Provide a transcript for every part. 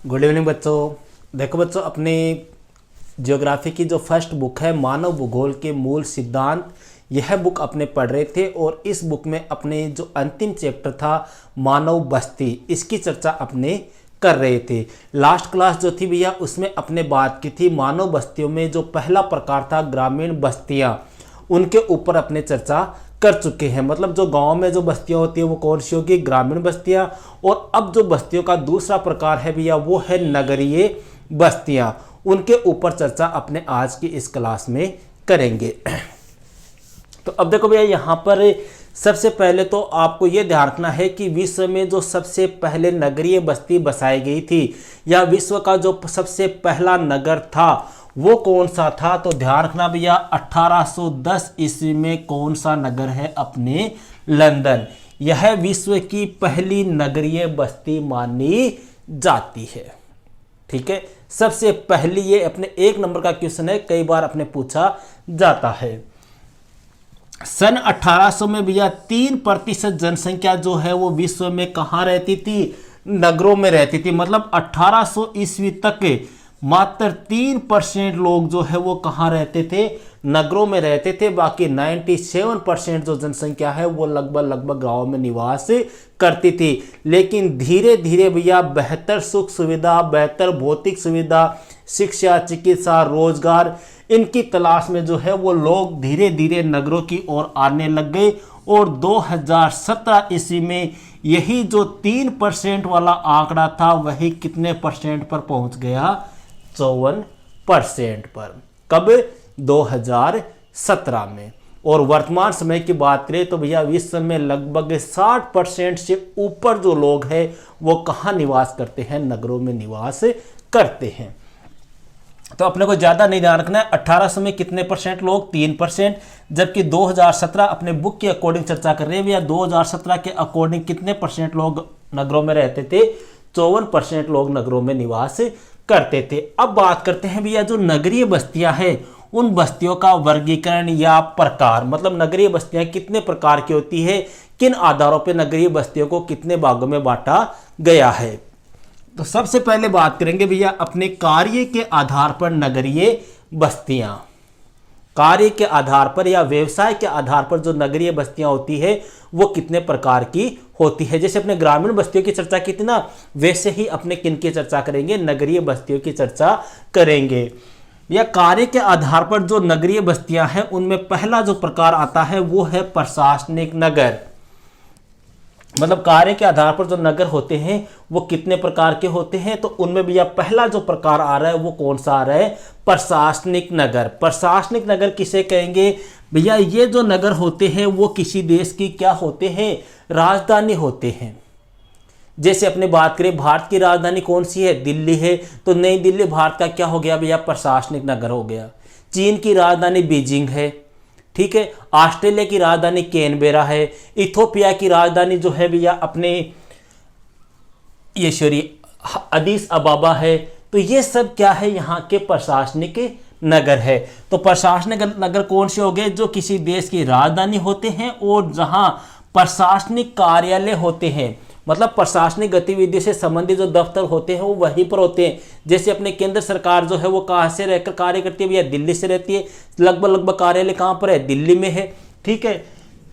Good evening बच्चों। देखो बच्चों, अपने ज्योग्राफी की जो फर्स्ट बुक है मानव भूगोल के मूल सिद्धांत, यह बुक अपने पढ़ रहे थे और इस बुक में अपने जो अंतिम चैप्टर था मानव बस्ती, इसकी चर्चा अपने कर रहे थे। लास्ट क्लास जो थी भैया उसमें अपने बात की थी मानव बस्तियों में जो पहला प्रकार था ग्रामीण बस्तियां, उनके ऊपर अपने चर्चा कर चुके हैं। मतलब जो गांव में जो बस्तियां होती है वो कौन सी होगी, ग्रामीण बस्तियां। और अब जो बस्तियों का दूसरा प्रकार है भैया वो है नगरीय बस्तियां, उनके ऊपर चर्चा अपने आज की इस क्लास में करेंगे। तो अब देखो भैया यहाँ पर सबसे पहले तो आपको ये ध्यान रखना है कि विश्व में जो सबसे पहले नगरीय बस्ती बसाई गई थी या विश्व का जो सबसे पहला नगर था वो कौन सा था। तो ध्यान रखना भैया 1810 ईस्वी में कौन सा नगर है, अपने लंदन। यह विश्व की पहली नगरीय बस्ती मानी जाती है। ठीक है, सबसे पहली, ये अपने 1 नंबर का क्वेश्चन है, कई बार अपने पूछा जाता है। सन 1800 में भैया 3% जनसंख्या जो है वो विश्व में कहाँ रहती थी, नगरों में रहती थी। मतलब 1800 ईस्वी तक मात्र 3% लोग जो है वो कहाँ रहते थे, नगरों में रहते थे। बाकी 97% जो जनसंख्या है वो लगभग गांव में निवास करती थी। लेकिन धीरे धीरे भैया बेहतर सुख सुविधा, बेहतर भौतिक सुविधा, शिक्षा, चिकित्सा, रोजगार, इनकी तलाश में जो है वो लोग धीरे धीरे नगरों की ओर आने लग गए। और 2017 ईस्वी में यही जो 3% वाला आंकड़ा था वही कितने परसेंट पर पहुंच गया, 54% पर। कब, 2017 में। और वर्तमान समय की बात करें तो भैया विश्व में लगभग 60% से ऊपर जो लोग हैं वो कहाँ निवास करते हैं, नगरों में निवास करते हैं। तो अपने को ज्यादा नहीं ध्यान रखना है 1800 में कितने परसेंट लोग, 3%। जबकि 2017 अपने बुक के अकॉर्डिंग चर्चा कर रहे हैं भैया 2017 के अकॉर्डिंग कितने परसेंट लोग नगरों में रहते थे, 54% लोग नगरों में निवास करते थे। अब बात करते हैं भैया जो नगरीय बस्तियां हैं उन बस्तियों का वर्गीकरण या प्रकार। मतलब नगरीय बस्तियां कितने प्रकार की होती है, किन आधारों पर नगरीय बस्तियों को कितने भागों में बांटा गया है। तो सबसे पहले बात करेंगे भैया अपने कार्य के आधार पर नगरीय बस्तियां। कार्य के आधार पर या व्यवसाय के आधार पर जो नगरीय बस्तियां होती है वो कितने प्रकार की होती है। जैसे अपने ग्रामीण बस्तियों की चर्चा की थी ना, वैसे ही अपने किन की चर्चा करेंगे, नगरीय बस्तियों की चर्चा करेंगे। या कार्य के आधार पर जो नगरीय बस्तियां हैं उनमें पहला जो प्रकार आता है वो है प्रशासनिक नगर। मतलब कार्य के आधार पर जो नगर होते हैं वो कितने प्रकार के होते हैं, तो उनमें भैया पहला जो प्रकार आ रहा है वो कौन सा आ रहा है, प्रशासनिक नगर। प्रशासनिक नगर किसे कहेंगे भैया, ये जो नगर होते हैं वो किसी देश की क्या होते हैं, राजधानी होते हैं। जैसे अपने बात करें भारत की राजधानी कौन सी है, दिल्ली है, तो नई दिल्ली भारत का क्या हो गया भैया, प्रशासनिक नगर हो गया। चीन की राजधानी बीजिंग है, ठीक है। ऑस्ट्रेलिया की राजधानी कैनबेरा है। इथोपिया की राजधानी जो है भैया अपने ये अदीस अबाबा है। तो ये सब क्या है, यहाँ के प्रशासनिक नगर है। तो प्रशासनिक नगर कौन से हो गए, जो किसी देश की राजधानी होते हैं और जहां प्रशासनिक कार्यालय होते हैं। मतलब प्रशासनिक गतिविधि से संबंधित जो दफ्तर होते हैं वो वहीं पर होते हैं। जैसे अपने केंद्र सरकार जो है वो कहाँ से रहकर कार्य करती है भैया, दिल्ली से रहती है। लगभग कार्यालय कहाँ पर है, दिल्ली में है, ठीक है।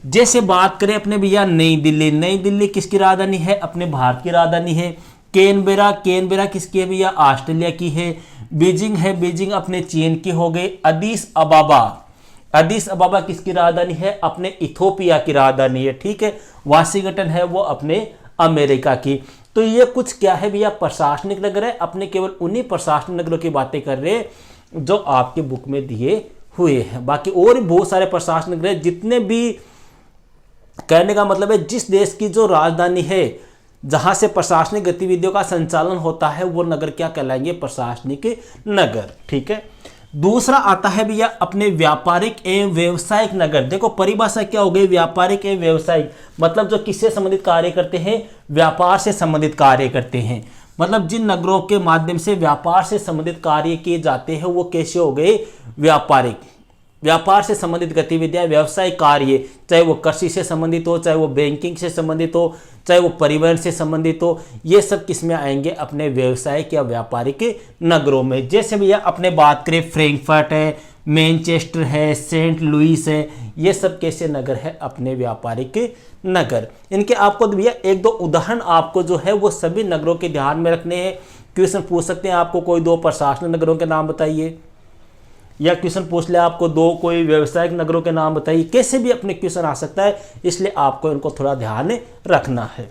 जैसे बात करें अपने भैया नई दिल्ली, नई दिल्ली किसकी राजधानी है, अपने भारत की राजधानी है। कैनबेरा, कैनबेरा किसकी है भैया, ऑस्ट्रेलिया की है। बीजिंग है, बीजिंग अपने चीन की हो गई। अदीस अबाबा, अदीस अबाबा किसकी राजधानी है, अपने इथोपिया की राजधानी है, ठीक है। वाशिंगटन है वो अपने अमेरिका की। तो ये कुछ क्या है भैया, प्रशासनिक नगर है। अपने केवल उन्हीं प्रशासनिक नगरों की बातें कर रहे हैं जो आपके बुक में दिए हुए हैं। बाकी और भी बहुत सारे प्रशासनिक नगर जितने भी, कहने का मतलब है जिस देश की जो राजधानी है जहां से प्रशासनिक गतिविधियों का संचालन होता है वो नगर क्या कहलाएंगे, प्रशासनिक नगर, ठीक है। दूसरा आता है भैया अपने व्यापारिक एवं व्यवसायिक नगर। देखो परिभाषा क्या हो गई, व्यापारिक एवं व्यवसायिक, मतलब जो किससे संबंधित कार्य करते हैं, व्यापार से संबंधित कार्य करते हैं। मतलब जिन नगरों के माध्यम से व्यापार से संबंधित कार्य किए जाते हैं वो कैसे हो गए, व्यापारिक। व्यापार से संबंधित गतिविधियां, व्यवसायिक कार्य, चाहे वो कृषि से संबंधित हो, चाहे वो बैंकिंग से संबंधित हो, चाहे वो परिवहन से संबंधित हो, ये सब किस में आएंगे? अपने व्यवसायिक या व्यापारिक नगरों में। जैसे भैया अपने बात करें फ्रैंकफर्ट है, मैनचेस्टर है, सेंट लुइस है, ये सब कैसे नगर है? अपने व्यापारिक नगर। इनके आपको भैया एक दो उदाहरण आपको जो है वो सभी नगरों के ध्यान में रखने हैं। क्वेश्चन पूछ सकते हैं आपको कोई दो प्रशासनिक नगरों के नाम बताइए, या क्वेश्चन पूछ ले आपको दो कोई व्यावसायिक नगरों के नाम बताइए, कैसे भी अपने क्वेश्चन आ सकता है, इसलिए आपको इनको थोड़ा ध्यान रखना है।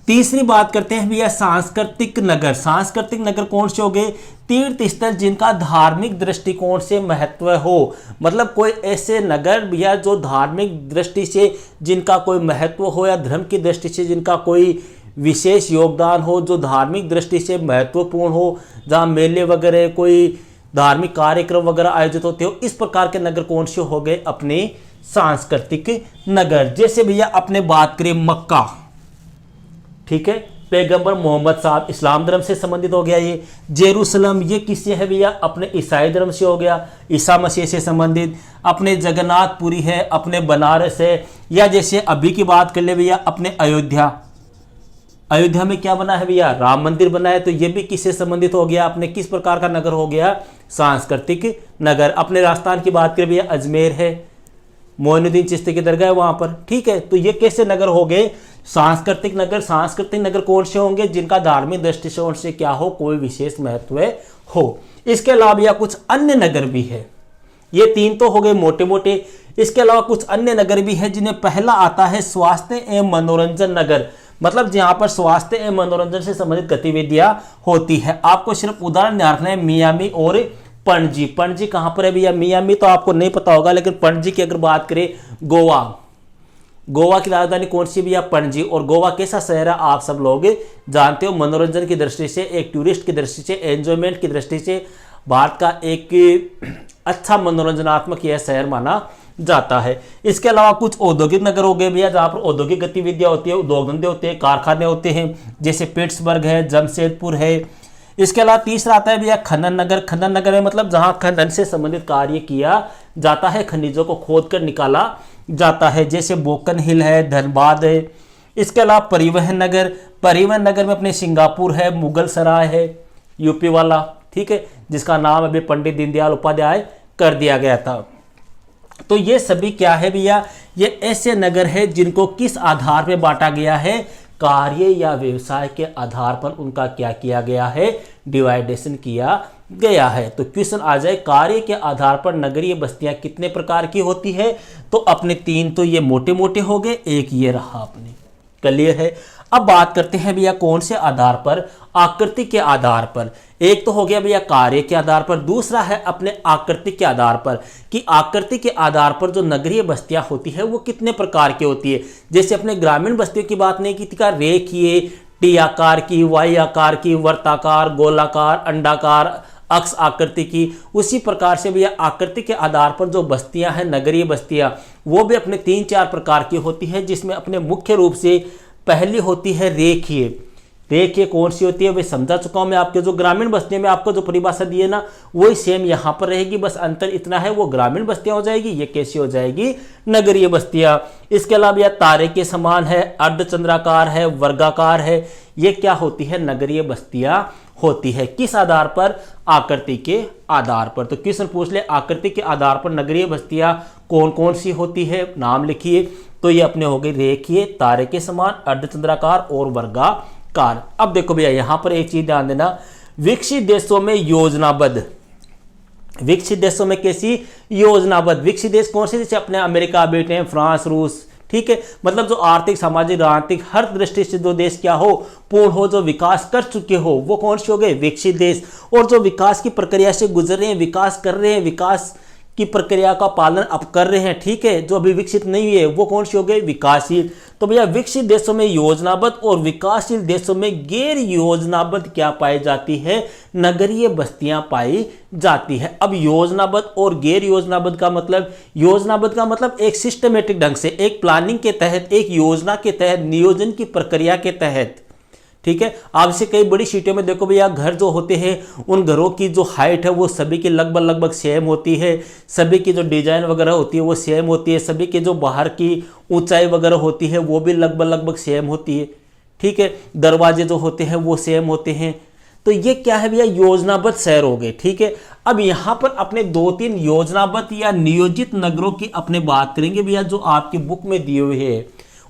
तीसरी बात करते हैं भैया सांस्कृतिक नगर। सांस्कृतिक नगर कौन से हो गए? तीर्थ स्थल जिनका धार्मिक दृष्टिकोण से महत्व हो, मतलब कोई ऐसे नगर भैया जो धार्मिक दृष्टि से जिनका कोई महत्व हो, या धर्म की दृष्टि से जिनका कोई विशेष योगदान हो, जो धार्मिक दृष्टि से महत्वपूर्ण हो, जहाँ मेले वगैरह कोई धार्मिक कार्यक्रम वगैरह आयोजित होते हो, इस प्रकार के नगर कौन से हो गए? अपने सांस्कृतिक नगर। जैसे भैया अपने बात करें मक्का, ठीक है, पैगंबर मोहम्मद साहब इस्लाम धर्म से संबंधित हो गया। ये जेरूसलम, ये किससे है भैया? अपने ईसाई धर्म से हो गया, ईसा मसीह से संबंधित। अपने जगन्नाथपुरी है, अपने बनारस है, या जैसे अभी की बात कर ले भैया अपने अयोध्या, अयोध्या में क्या बना है भैया? राम मंदिर बना है, तो ये भी किससे संबंधित हो गया? अपने किस प्रकार का नगर हो गया? सांस्कृतिक नगर। अपने राजस्थान की बात करें भैया अजमेर है, मोइनुद्दीन चिश्ती की दरगाह है वहां पर, ठीक है, तो ये कैसे नगर हो गए? सांस्कृतिक नगर। सांस्कृतिक नगर कौन से होंगे? जिनका धार्मिक दृष्टिकोण से क्या हो? कोई विशेष महत्व हो। इसके अलावा या कुछ अन्य नगर भी है, ये तीन तो हो गए मोटे मोटे। इसके अलावा कुछ अन्य नगर भी है जिन्हें पहला आता है स्वास्थ्य एवं मनोरंजन नगर, मतलब जहां पर स्वास्थ्य एवं मनोरंजन से संबंधित गतिविधियां होती है। आपको सिर्फ उदाहरण ध्यान रखना है, मियामी और पणजी। पणजी कहां पर है भैया? मियामी तो आपको नहीं पता होगा, लेकिन पणजी की अगर बात करें, गोवा, गोवा की राजधानी कौन सी भैया? पणजी। और गोवा कैसा शहर है आप सब लोग जानते हो, मनोरंजन की दृष्टि से, एक टूरिस्ट की दृष्टि से, एंजॉयमेंट की दृष्टि से भारत का एक अच्छा मनोरंजनात्मक यह शहर माना जाता है। इसके अलावा कुछ औद्योगिक नगर हो गए भैया, जहाँ पर औद्योगिक गतिविधियां होती है, उद्योग धंधे होते हैं, कारखाने होते हैं, जैसे पिट्सबर्ग है, जमशेदपुर है। इसके अलावा तीसरा आता है भैया खनन नगर। खनन नगर है मतलब जहाँ खनन से संबंधित कार्य किया जाता है, खनिजों को खोद कर निकाला जाता है, जैसे बोकन हिल है, धनबाद है। इसके अलावा परिवहन नगर। परिवहन नगर में अपने सिंगापुर है, मुगल सराय है, यूपी वाला, ठीक है, जिसका नाम अभी पंडित दीनदयाल उपाध्याय कर दिया गया था। तो ये सभी क्या है भैया? ये ऐसे नगर है जिनको किस आधार पे बांटा गया है? कार्य या व्यवसाय के आधार पर उनका क्या किया गया है? डिवाइडेशन किया गया है। तो क्वेश्चन आ जाए, कार्य के आधार पर नगरीय बस्तियां कितने प्रकार की होती है? तो अपने तीन तो ये मोटे मोटे हो गए, एक ये रहा अपने, क्लियर है। अब बात करते हैं भैया कौन से आधार पर? आकृति के आधार पर। एक तो हो गया भैया कार्य के आधार पर, दूसरा है अपने आकृति के आधार पर, कि आकृति के आधार पर जो नगरीय बस्तियां होती है वो कितने प्रकार की होती है। जैसे अपने ग्रामीण बस्तियों की बात नहीं की थी का, रेखीय, टी आकार की, वाई आकार की, वर्ताकार, गोलाकार, अंडाकार, अक्ष आकृति की, उसी प्रकार से भैया आकृति के आधार पर जो बस्तियां हैं, नगरीय बस्तियां, वो भी अपने 3-4 प्रकार की होती है, जिसमें अपने मुख्य रूप से पहली होती है रेखीय। रेखीय कौन सी होती है वे समझा चुका हूं मैं। आपके जो ग्रामीण बस्तियों में आपको जो परिभाषा दी है ना, वही सेम यहां पर रहेगी, बस अंतर इतना है वो ग्रामीण बस्तियां हो जाएगी, ये कैसी हो जाएगी? नगरीय बस्तियां। इसके अलावा यह तारे के समान है, अर्धचंद्राकार है, वर्गाकार है, ये क्या होती है? नगरीय बस्तियां होती है। किस आधार पर? आकृति के आधार पर। तो क्वेश्चन पूछ ले, आकृति के आधार पर नगरीय बस्तियां कौन कौन सी होती है, नाम लिखिए। तो ये अपने हो गए रेखीय, तारे के समान, अर्धचंद्राकार और वर्गाकार। अब देखो भैया यहां पर एक चीज ध्यान देना, विकसित देशों में योजनाबद्ध, विकसित देशों में कैसी? योजनाबद्ध। विकसित देश कौन से? जैसे अपने अमेरिका, ब्रिटेन, फ्रांस, रूस, ठीक है, मतलब जो आर्थिक, सामाजिक, राजनीतिक हर दृष्टि से जो देश क्या हो, पूर्ण हो, जो विकास कर चुके हो, वो कौन से हो गए? विकसित देश। और जो विकास की प्रक्रिया से गुजर रहे हैं, विकास कर रहे हैं, विकास की प्रक्रिया का पालन अब कर रहे हैं, ठीक है, जो अभी विकसित नहीं हुए, वो कौन से हो गए? विकासशील। तो भैया विकसित देशों में योजनाबद्ध और विकासशील देशों में गैर योजनाबद्ध क्या पाई जाती है? नगरीय बस्तियां पाई जाती है। अब योजनाबद्ध और गैर योजनाबद्ध का मतलब, योजनाबद्ध का मतलब एक सिस्टमेटिक ढंग से, एक प्लानिंग के तहत, एक योजना के तहत, नियोजन की प्रक्रिया के तहत, ठीक है। आप इसे कई बड़ी सिटियों में देखो भैया, घर जो होते हैं उन घरों की जो हाइट है वो सभी की लगभग सेम होती है, सभी की जो डिजाइन वगैरह होती है वो सेम होती है, सभी की जो बाहर की ऊंचाई वगैरह होती है वो भी लगभग सेम होती है, ठीक है। दरवाजे जो होते हैं वो सेम होते हैं। तो ये क्या है भैया, योजनाबद्ध शहर हो गए, ठीक है। अब यहाँ पर अपने 2-3 योजनाबद्ध या नियोजित नगरों की अपने बात करेंगे भैया, जो आपकी बुक में दिए हुए हैं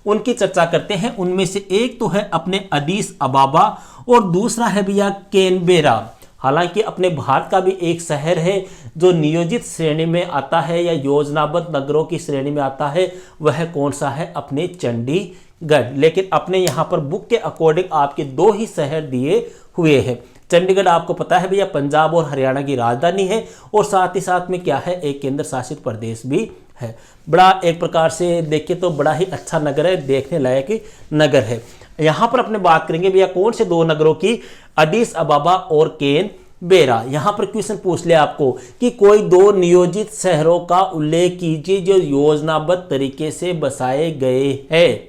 उनकी चर्चा करते हैं। उनमें से एक तो है अपने अदीस अबाबा और दूसरा है भैया कैनबेरा। हालांकि अपने भारत का भी एक शहर है जो नियोजित श्रेणी में आता है या योजनाबद्ध नगरों की श्रेणी में आता है, वह कौन सा है, अपने चंडीगढ़। लेकिन अपने यहाँ पर बुक के अकॉर्डिंग आपके 2 ही शहर दिए हुए हैं। चंडीगढ़ आपको पता है भैया पंजाब और हरियाणा की राजधानी है, और साथ ही साथ में क्या है, एक केंद्र शासित प्रदेश भी है। बड़ा एक प्रकार से देखिए तो बड़ा ही अच्छा नगर है, देखने लायक नगर है। यहाँ पर अपने बात करेंगे भैया कौन से 2 नगरों की, अदीस अबाबा और कैनबेरा। यहाँ पर क्वेश्चन पूछ लिया आपको कि कोई 2 नियोजित शहरों का उल्लेख कीजिए जो योजनाबद्ध तरीके से बसाए गए हैं।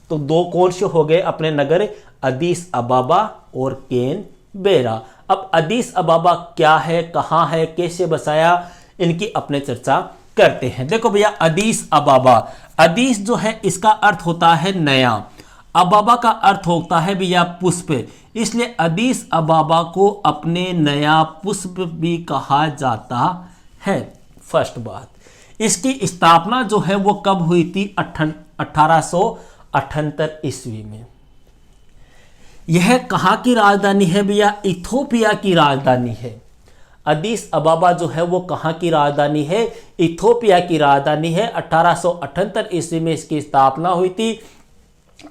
तो 2 कौन से हो गए अपने नगर, अदीस अबाबा और कैनबेरा। अब अदीस अबाबा क्या है, कहाँ है, कैसे बसाया, इनकी अपने चर्चा करते हैं। देखो भैया अदीस अबाबा, अदीस जो है इसका अर्थ होता है नया, अबाबा का अर्थ होता है भैया पुष्प, इसलिए अदीस अबाबा को अपने नया पुष्प भी कहा जाता है। फर्स्ट बात, इसकी स्थापना जो है वो कब हुई थी, 1878 ईस्वी में। यह कहाँ की राजधानी है भैया, इथोपिया की राजधानी है। अदीस अबाबा जो है वो कहाँ की राजधानी है, इथोपिया की राजधानी है। 1878 ईस्वी में इसकी स्थापना हुई थी।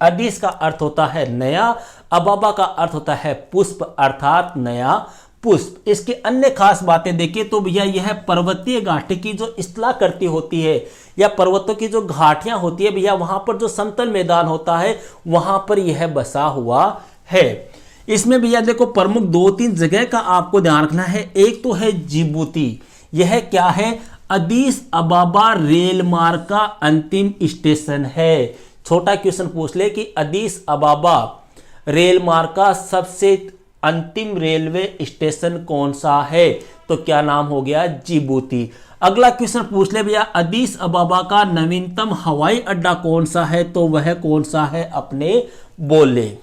अदीस का अर्थ होता है नया, अबाबा का अर्थ होता है पुष्प अर्थात नया पुष्प। इसकी अन्य खास बातें देखिए तो भैया यह पर्वतीय घाटी की जो स्थलाकृति होती है या पर्वतों की जो घाटियां होती है भैया, वहां पर जो समतल मैदान होता है वहां पर यह बसा हुआ है। इसमें भैया देखो प्रमुख 2-3 जगह का आपको ध्यान रखना है। एक तो है जिबूती, यह क्या है, अदीस अबाबा रेल मार्ग का अंतिम स्टेशन है। छोटा क्वेश्चन पूछ ले कि अदीस अबाबा रेल मार्ग का सबसे अंतिम रेलवे स्टेशन कौन सा है, तो क्या नाम हो गया, जिबूती। अगला क्वेश्चन पूछ ले भैया अदीस अबाबा का नवीनतम हवाई अड्डा कौन सा है, तो वह कौन सा है, अपने बोले।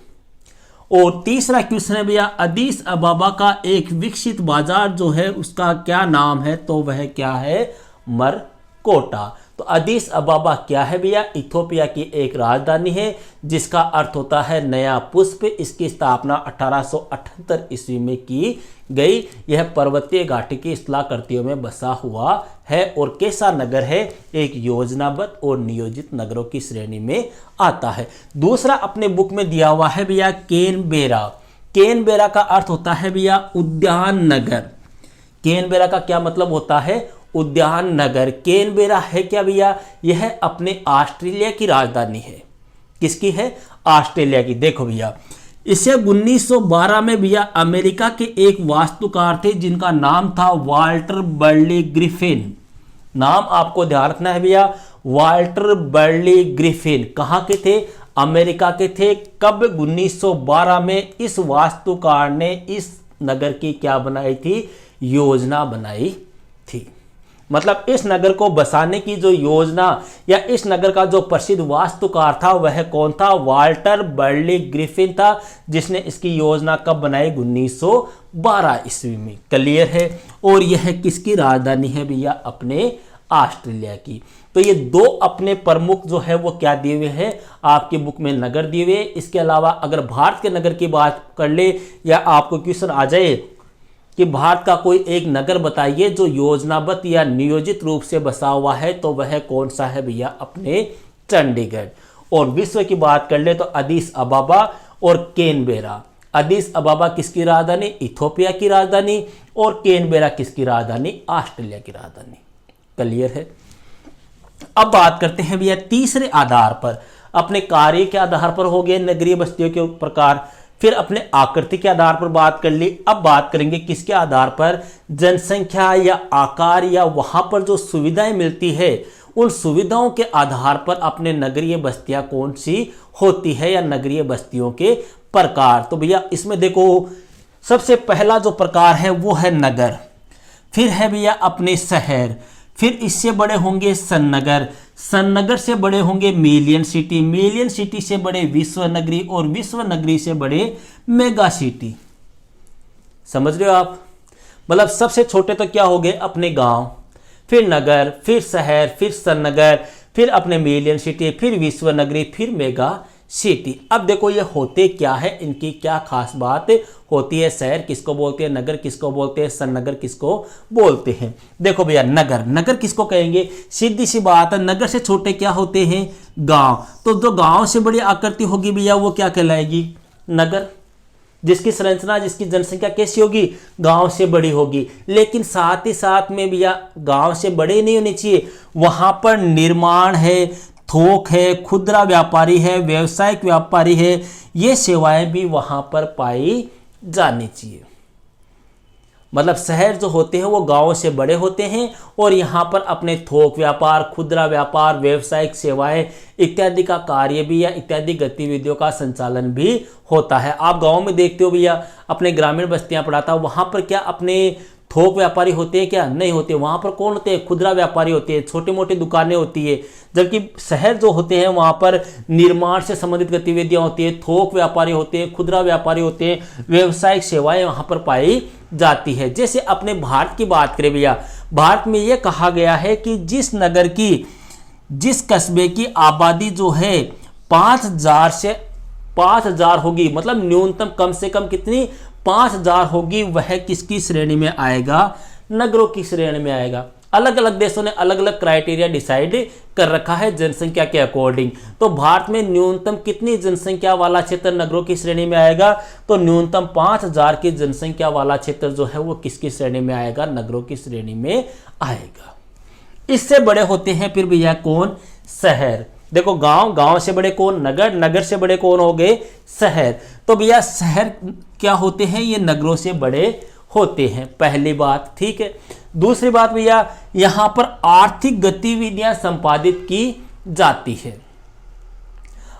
और तीसरा क्वेश्चन है भैया अदीस अबाबा का एक विकसित बाजार जो है उसका क्या नाम है, तो वह क्या है, मरकोटा। तो अदीस अबाबा क्या है भैया, इथोपिया की एक राजधानी है जिसका अर्थ होता है नया पुष्प। इसकी स्थापना 1878 ईस्वी में की गई। यह पर्वतीय घाटी की स्थलाकृतियों में बसा हुआ है और कैसा नगर है, एक योजनाबद्ध और नियोजित नगरों की श्रेणी में आता है। दूसरा अपने बुक में दिया हुआ है भैया कैनबेरा। कैनबेरा का अर्थ होता है भैया उद्यान नगर। कैनबेरा का क्या मतलब होता है, उद्यान नगर। कैनबेरा है क्या भैया, यह अपने ऑस्ट्रेलिया की राजधानी है। किसकी है, ऑस्ट्रेलिया की। देखो भैया इसे 1912 में भैया अमेरिका के एक वास्तुकार थे जिनका नाम था वाल्टर बर्ली ग्रिफिन। नाम आपको ध्यान रखना है भैया, वाल्टर बर्ली ग्रिफिन। कहाँ के थे, अमेरिका के थे। कब, 1912 में इस वास्तुकार ने इस नगर की क्या बनाई थी, योजना बनाई थी। मतलब इस नगर को बसाने की जो योजना या इस नगर का जो प्रसिद्ध वास्तुकार था वह कौन था, वाल्टर बर्ली ग्रिफिन था, जिसने इसकी योजना कब बनाई, 1912 ईस्वी में। क्लियर है। और यह किसकी राजधानी है भैया, अपने ऑस्ट्रेलिया की। तो ये 2 अपने प्रमुख जो है वो क्या दिए हुए हैं आपकी बुक में, नगर दिए हुए। इसके अलावा अगर भारत के नगर की बात कर ले या आपको क्वेश्चन आ जाए कि भारत का कोई एक नगर बताइए जो योजनाबद्ध या नियोजित रूप से बसा हुआ है, तो वह कौन सा है भैया, अपने चंडीगढ़। और विश्व की बात कर ले तो अदीस अबाबा और कैनबेरा। अदीस अबाबा किसकी राजधानी, इथोपिया की राजधानी, और कैनबेरा किसकी राजधानी, ऑस्ट्रेलिया की राजधानी। क्लियर है। अब बात करते हैं भैया तीसरे आधार पर, अपने कार्य के आधार पर हो गए नगरीय बस्तियों के प्रकार। फिर अपने आकृति के आधार पर बात कर ली। अब बात करेंगे किसके आधार पर, जनसंख्या या आकार या वहां पर जो सुविधाएं मिलती है उन सुविधाओं के आधार पर अपने नगरीय बस्तियां कौन सी होती है या नगरीय बस्तियों के प्रकार। तो भैया इसमें देखो सबसे पहला जो प्रकार है वो है नगर, फिर है भैया अपने शहर, फिर इससे बड़े होंगे सन्नगर, सन्नगर से बड़े होंगे मिलियन सिटी, मिलियन सिटी से बड़े विश्व नगरी और विश्व नगरी से बड़े मेगा सिटी। समझ रहे हो आप, मतलब सबसे छोटे तो क्या हो गए अपने गांव, फिर नगर, फिर शहर, फिर सन्नगर, फिर अपने मिलियन सिटी, फिर विश्व नगरी, फिर मेगा सिटी। अब देखो ये होते क्या है, इनकी क्या खास बात होती है, शहर किसको बोलते हैं, नगर किसको बोलते हैं, सन्नगर किसको बोलते हैं। देखो भैया नगर, नगर किसको कहेंगे, सीधी सी बात है, नगर से छोटे क्या होते हैं गांव, तो जो गांव से बड़ी आकृति होगी भैया वो क्या कहलाएगी नगर, जिसकी संरचना जिसकी जनसंख्या कैसी होगी गांव से बड़ी होगी। लेकिन साथ ही साथ में भैया गांव से बड़े नहीं होने चाहिए, वहां पर निर्माण है, थोक है, खुदरा व्यापारी है, व्यवसायिक व्यापारी है, ये सेवाएं भी वहां पर पाई जानी चाहिए। मतलब शहर जो होते हैं वो गांवों से बड़े होते हैं और यहाँ पर अपने थोक व्यापार, खुदरा व्यापार, व्यवसायिक सेवाएं इत्यादि का कार्य भी या इत्यादि गतिविधियों का संचालन भी होता है। आप गांव में देखते हो भैया, अपने ग्रामीण बस्तियां पढ़ाता हो, वहां पर क्या अपने थोक व्यापारी होते हैं क्या, नहीं होते, वहां पर कौन होते हैं खुदरा व्यापारी होते हैं, छोटी मोटी दुकानें होती है। जबकि शहर जो होते हैं वहां पर निर्माण से संबंधित गतिविधियां होती है, थोक व्यापारी होते हैं, खुदरा व्यापारी होते हैं, व्यवसायिक सेवाएं वहां पर पाई जाती है। जैसे अपने भारत की बात करें भैया, भारत में यह कहा गया है कि जिस नगर की, जिस कस्बे की आबादी जो है 5000 से 5000 होगी, मतलब न्यूनतम कम से कम कितनी 5000 होगी, वह किसकी श्रेणी में आएगा, नगरों की श्रेणी में आएगा। अलग अलग देशों ने अलग अलग क्राइटेरिया डिसाइड कर रखा है जनसंख्या के अकॉर्डिंग। तो भारत में न्यूनतम कितनी जनसंख्या वाला क्षेत्र नगरों की श्रेणी में आएगा, तो न्यूनतम 5000 की जनसंख्या वाला क्षेत्र जो है वो किसकी श्रेणी में आएगा, नगरों की श्रेणी में आएगा। इससे बड़े होते हैं फिर भैया कौन, शहर। देखो गांव, गांव से बड़े कौन, नगर, नगर से बड़े कौन हो गए, शहर। तो भैया शहर क्या होते हैं, ये नगरों से बड़े होते हैं, पहली बात, ठीक है। दूसरी बात भैया, यहां पर आर्थिक गतिविधियां संपादित की जाती है,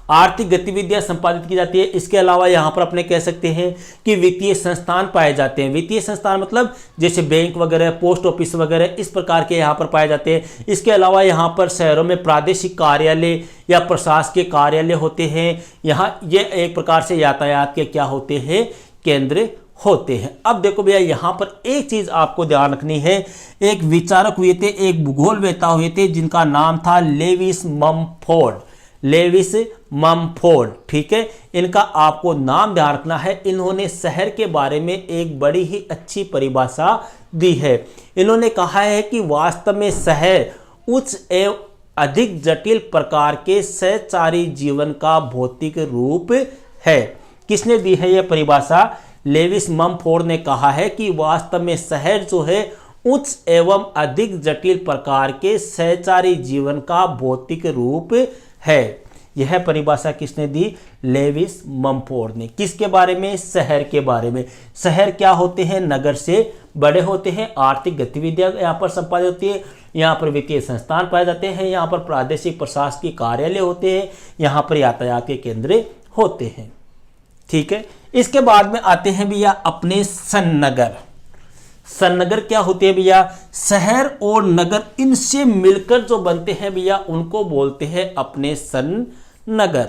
आर्थिक गतिविधियां संपादित की जाती है। इसके अलावा यहां पर अपने कह सकते हैं कि वित्तीय संस्थान पाए जाते हैं। वित्तीय संस्थान मतलब जैसे बैंक वगैरह, पोस्ट ऑफिस वगैरह, इस प्रकार के यहां पर पाए जाते हैं। इसके अलावा यहां पर शहरों में प्रादेशिक कार्यालय या प्रशासकीय कार्यालय होते हैं। यहां ये एक प्रकार से यातायात के क्या होते हैं, केंद्र होते हैं। अब देखो भैया यहां पर एक चीज आपको ध्यान रखनी है, एक विचारक हुए थे, एक भूगोलवेत्ता हुए थे जिनका नाम था लेविस ममफोर्ड, लेविस ममफोर्ड, ठीक है। इनका आपको नाम ध्यान रखना है। इन्होंने शहर के बारे में एक बड़ी ही अच्छी परिभाषा दी है। इन्होंने कहा है कि वास्तव में शहर उच्च एवं अधिक जटिल प्रकार के सहचारी जीवन का भौतिक रूप है। किसने दी है यह परिभाषा, लेविस ममफोर्ड ने कहा है कि वास्तव में शहर जो है उच्च एवं अधिक जटिल प्रकार के सहचारी जीवन का भौतिक रूप है। यह परिभाषा किसने दी, लेविस ममफोर्ड ने। किसके बारे में, शहर के बारे में। शहर क्या होते हैं, नगर से बड़े होते हैं, आर्थिक गतिविधियां यहाँ पर संपादित होती है, यहाँ पर वित्तीय संस्थान पाए जाते हैं, यहाँ पर प्रादेशिक प्रशासकीय कार्यालय होते हैं, यहाँ पर यातायात के केंद्र होते हैं, ठीक है। इसके बाद में आते हैं भैया अपने सन्नगर। सन्नगर क्या होते हैं भैया, शहर और नगर इनसे मिलकर जो बनते हैं भैया उनको बोलते हैं अपने सन्नगर,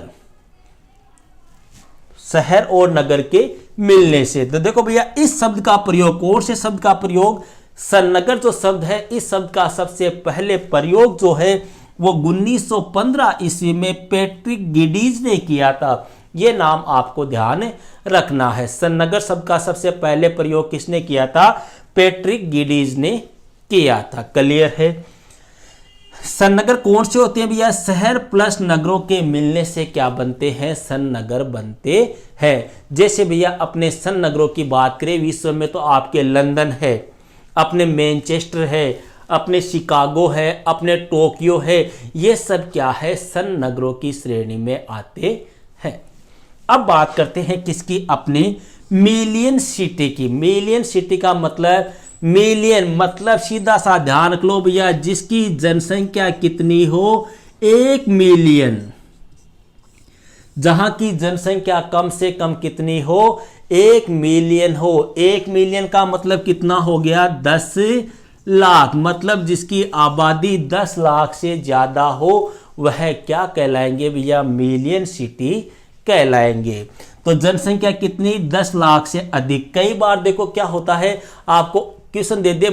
शहर और नगर के मिलने से। तो देखो भैया इस शब्द का प्रयोग, कौन से शब्द का प्रयोग, सन्नगर जो शब्द है, इस शब्द का सबसे पहले प्रयोग जो है वो 1915 ईस्वी में पैट्रिक गिडीज ने किया था। ये नाम आपको ध्यान रखना है। सन्नगर शब्द का सबसे पहले प्रयोग किसने किया था, पैट्रिक गिडीज ने किया था। क्लियर है। सन्नगर कौन से होते हैं भैया, शहर प्लस नगरों के मिलने से क्या बनते हैं, सन्नगर बनते हैं। जैसे भैया अपने सन्नगरों की बात करें विश्व में तो आपके लंदन है, अपने मैनचेस्टर है, अपने शिकागो है, अपने टोक्यो है, ये सब क्या है, सन्नगरों की श्रेणी में आते हैं। अब बात करते हैं किसकी, अपने मिलियन सिटी की। मिलियन सिटी का मतलब, मिलियन मतलब सीधा सा ध्यान रख लो भैया, जिसकी जनसंख्या कितनी हो, 1 मिलियन। जहां की जनसंख्या कम से कम कितनी हो, 1 मिलियन हो। 1 मिलियन का मतलब कितना हो गया, 10 लाख। मतलब जिसकी आबादी 10 लाख से ज्यादा हो वह क्या कहलाएंगे भैया, मिलियन सिटी कहलाएंगे। तो जनसंख्या कितनी, 10 लाख से अधिक। कई बार देखो क्या होता है, आपको क्वेश्चन दे दे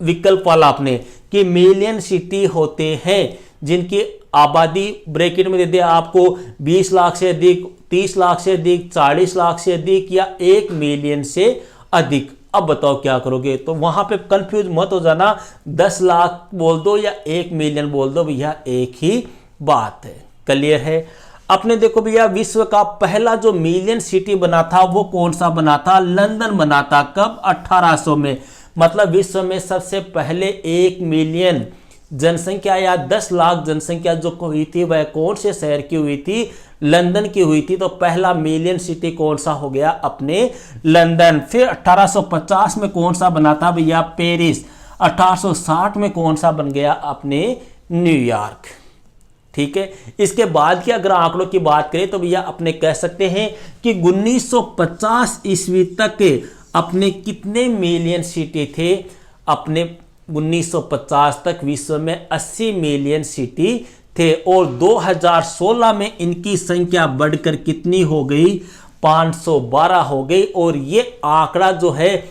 विकल्प वाला आपने कि मिलियन सिटी होते हैं जिनकी आबादी ब्रैकेट में दे दे आपको 20 लाख से अधिक, 30 लाख से अधिक, 40 लाख से अधिक या 1 मिलियन से अधिक। अब बताओ क्या करोगे, तो वहां पे कंफ्यूज मत हो जाना, 10 लाख बोल दो या 1 मिलियन बोल दो भैया, एक ही बात है। क्लियर है। अपने देखो भैया, विश्व का पहला जो मिलियन सिटी बना था वो कौन सा बना था, लंदन बना था। कब, 1800 में। मतलब विश्व में सबसे पहले 1 मिलियन जनसंख्या या 10 लाख जनसंख्या जो हुई थी वह कौन से शहर की हुई थी, लंदन की हुई थी। तो पहला मिलियन सिटी कौन सा हो गया, अपने लंदन। फिर 1850 में कौन सा बना था भैया, पेरिस। 1860 में कौन सा बन गया, अपने न्यूयॉर्क। ठीक है। इसके बाद की अगर आंकड़ों की बात करें तो भैया अपने कह सकते हैं कि 1950 ईस्वी तक अपने कितने मिलियन सिटी थे, अपने 1950 तक विश्व में 80 मिलियन सिटी थे और 2016 में इनकी संख्या बढ़कर कितनी हो गई, 512 हो गई। और ये आंकड़ा जो है,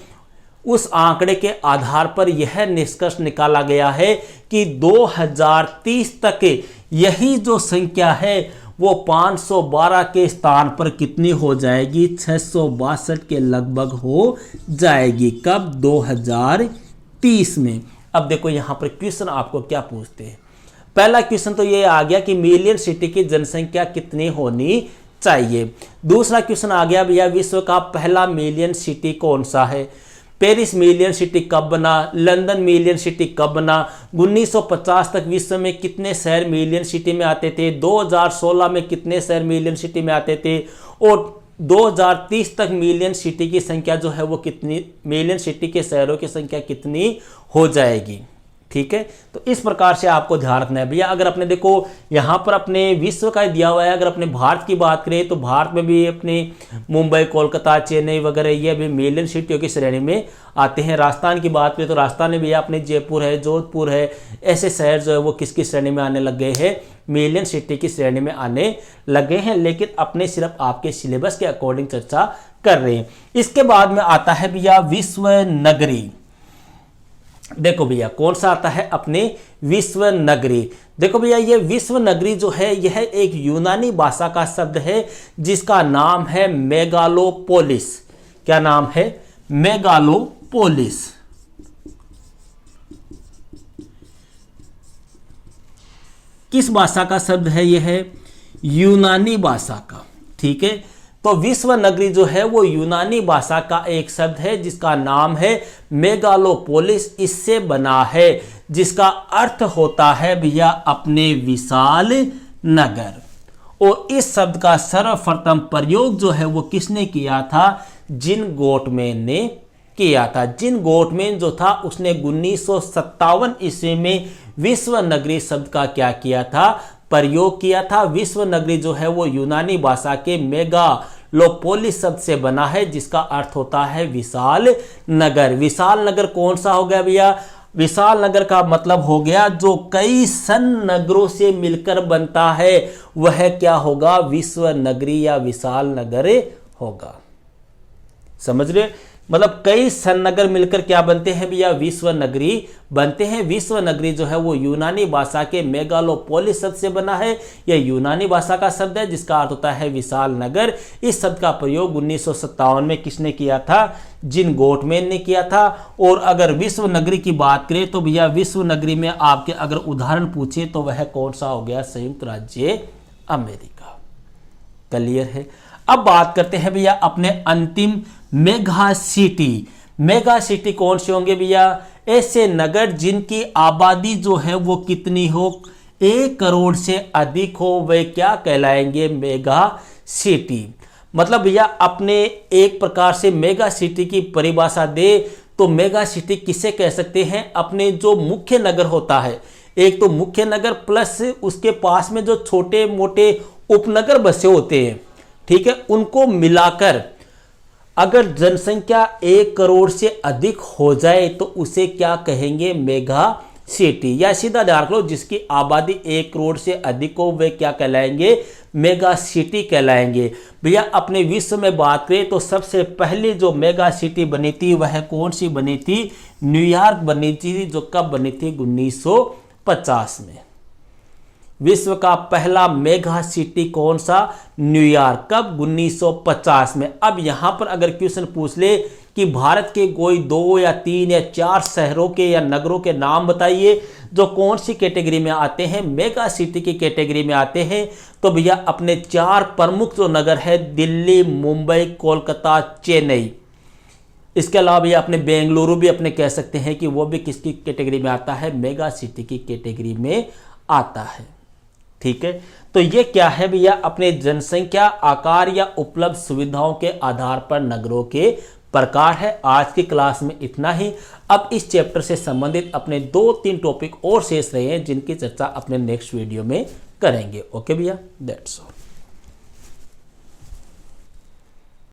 उस आंकड़े के आधार पर यह निष्कर्ष निकाला गया है कि 2030 तक यही जो संख्या है वो 512 के स्थान पर कितनी हो जाएगी, 662 के लगभग हो जाएगी। कब, 2030 में। अब देखो यहां पर क्वेश्चन आपको क्या पूछते हैं। पहला क्वेश्चन तो ये आ गया कि मिलियन सिटी की जनसंख्या कितनी होनी चाहिए। दूसरा क्वेश्चन आ गया भैया, विश्व का पहला मिलियन सिटी कौन सा है। पेरिस मिलियन सिटी कब बना, लंदन मिलियन सिटी कब बना। 1950 तक विश्व में कितने शहर मिलियन सिटी में आते थे, 2016 में कितने शहर मिलियन सिटी में आते थे, और 2030 तक मिलियन सिटी की संख्या जो है वो कितनी, मिलियन सिटी के शहरों की संख्या कितनी हो जाएगी। ठीक है। तो इस प्रकार से आपको ध्यान रखना है भैया। अगर अपने देखो यहां पर अपने विश्व का दिया हुआ है, अगर अपने भारत की बात करें तो भारत में भी अपने मुंबई, कोलकाता, चेन्नई वगैरह ये भी मिलियन सिटियों की श्रेणी में आते हैं। राजस्थान की बात करें तो राजस्थान में भी अपने जयपुर है, जोधपुर है, ऐसे शहर जो है वो किसकी श्रेणी में आने लग गए हैं, मिलियन सिटी की श्रेणी में आने लगे हैं। लेकिन अपने सिर्फ आपके सिलेबस के अकॉर्डिंग चर्चा कर रहे हैं। इसके बाद में आता है भैया विश्व नगरी। देखो भैया कौन सा आता है, अपने विश्व नगरी। देखो भैया ये विश्व नगरी जो है यह एक यूनानी भाषा का शब्द है जिसका नाम है मेगालोपोलिस। क्या नाम है, मेगालोपोलिस। किस भाषा का शब्द है, यह है यूनानी भाषा का। ठीक है। तो विश्व नगरी जो है वो यूनानी भाषा का एक शब्द है जिसका नाम है मेगालोपोलिस, इससे बना है, जिसका अर्थ होता है भैया अपने विशाल नगर। और इस शब्द का सर्वप्रथम प्रयोग जो है वो किसने किया था, जिन गोटमैन ने किया था। जिन गोटमैन जो था उसने 1957 ईस्वी में विश्व नगरी शब्द का क्या किया था, प्रयोग किया था। विश्व नगरी जो है वो यूनानी भाषा के मेगालोपोलिस शब्द से बना है जिसका अर्थ होता है विशाल नगर। विशाल नगर कौन सा हो गया भैया, विशाल नगर का मतलब हो गया जो कई सन नगरों से मिलकर बनता है, वह क्या होगा, विश्व नगरी या विशाल नगर होगा। समझ रहे, मतलब कई सन नगर मिलकर क्या बनते हैं भैया, विश्व नगरी बनते हैं। विश्व नगरी जो है वो यूनानी भाषा के मेगालोपोलिस शब्द से बना है। यह यूनानी भाषा का शब्द है जिसका अर्थ होता है विशाल नगर। इस शब्द का प्रयोग 1957 में किसने किया था, जिन गोटमैन ने किया था। और अगर विश्व नगरी की बात करें तो भैया विश्व नगरी में आपके अगर उदाहरण पूछे तो वह कौन सा हो गया, संयुक्त राज्य अमेरिका। क्लियर है। अब बात करते हैं भैया अपने अंतिम मेगा सिटी। मेगा सिटी कौन से होंगे भैया, ऐसे नगर जिनकी आबादी जो है वो कितनी हो, 1 करोड़ से अधिक हो वे क्या कहलाएंगे? Mega city. मतलब भैया अपने एक प्रकार से मेगा सिटी की परिभाषा दे तो मेगा सिटी किसे कह सकते हैं? अपने जो मुख्य नगर होता है, एक तो मुख्य नगर प्लस उसके पास में जो छोटे मोटे उपनगर बसे होते हैं, ठीक है, उनको मिलाकर अगर जनसंख्या 1 करोड़ से अधिक हो जाए तो उसे क्या कहेंगे? Mega city. या सीधा ध्यान रख लो, जिसकी आबादी 1 करोड़ से अधिक हो वे क्या कहलाएंगे? मेगा सिटी कहलाएंगे। भैया अपने विश्व में बात करें तो सबसे पहले जो मेगा सिटी बनी थी वह कौन सी बनी थी? न्यूयॉर्क बनी थी, जो कब बनी थी? 1950 में। विश्व का पहला मेगा सिटी कौन सा? न्यूयॉर्क। कब? 1950 में। अब यहां पर अगर क्वेश्चन पूछ ले कि भारत के कोई 2 या 3 या 4 शहरों के या नगरों के नाम बताइए जो कौन सी कैटेगरी में आते हैं? मेगा सिटी की कैटेगरी में आते हैं। तो भैया अपने 4 प्रमुख जो नगर है, दिल्ली, मुंबई, कोलकाता, चेन्नई, इसके अलावा भैया अपने बेंगलुरु भी अपने कह सकते हैं कि वो भी किसकी कैटेगरी में आता है? मेगा सिटी की कैटेगरी में आता है। ठीक है, तो ये क्या है भैया? अपने जनसंख्या, आकार या उपलब्ध सुविधाओं के आधार पर नगरों के प्रकार है। आज की क्लास में इतना ही। अब इस चैप्टर से संबंधित अपने 2-3 टॉपिक और शेष रहे हैं जिनकी चर्चा अपने नेक्स्ट वीडियो में करेंगे। ओके भैया, दैट्स ऑल।